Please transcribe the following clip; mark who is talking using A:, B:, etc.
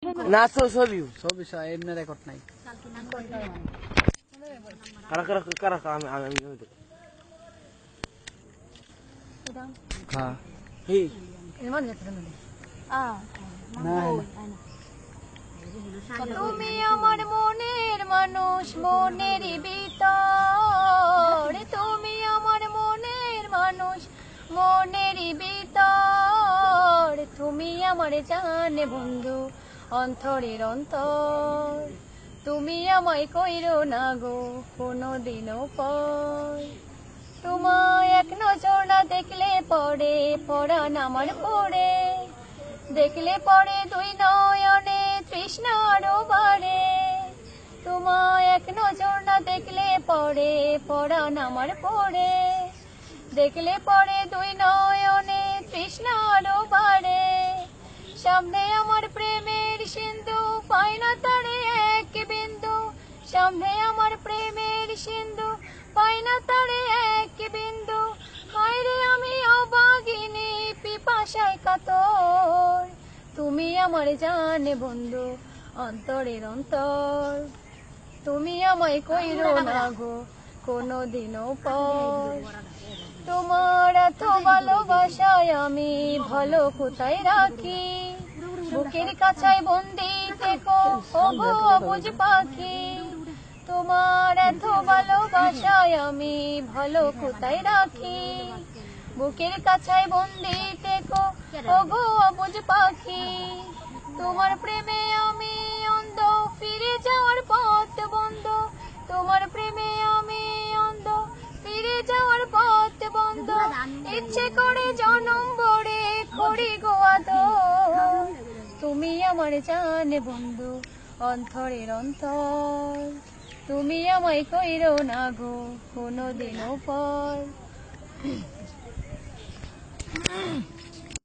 A: না ছবি
B: ছবি এমনি রেকর্ড নাই।
A: কারা কারা কারা আমি আমি
B: হ্যাঁ
A: হি
C: তুমি আমার মনের মানুষ, মনেরই ভিতর। তুমি আমার মনের মানুষ, মনেরই ভিতর। তুমি আমার জানে বন্ধু, অন্তরের অন্তর। তুমি আমায় কইরো না গো কোনোদিনও পর। তোমায় এক নজর না দেখলে পরে পরাণ আমার পড়ে, দেখলে পরে দুই নয়নে তৃষ্ণা আরো বাড়ে। তোমায় এক নজর না দেখলে পরে পরাণ আমার পড়ে, দেখলে পরে দুই নয়নে তৃষ্ণা আরো বাড়ে। সামনে আমার প্রেমের সিন্ধু, পাই না তারে এক বিন্দু। সামনে আমার প্রেমের সিন্ধু, পাই না তারে এক বিন্দু। হায়রে আমি অবাগিনী, পিপাসায় কাতর। তুমি আমার জানে বন্ধু, অন্তরের অন্তর। তুমি আমায় কইরো না গো কোনোদিনও পর। তোমার এত ভালোবাসায় আমি ভালো কোথায় রাখি। বুকের কাছায় বন্দি থেকো ওগো অবুঝ পাখি। তোমার এত ভালোবাসায় আমি ভালো কোথায় রাখি। বুকের কাছায় বন্দি থেকো ওগো অবুঝ পাখি। তোমার প্রেমে আমি অন্ধ, ফিরে যাওয়ার পথ বন্ধ। তোমার প্রেমে আমি অন্ধ, ফিরে যাওয়ার পথ বন্ধ। ইচ্ছে করে জনম ভরে করি গো আদর। তুমি আমার জানে বন্ধু, অন্তরের অন্তর। তুমি আমায় কইরো না গো কোনোদিনও পর।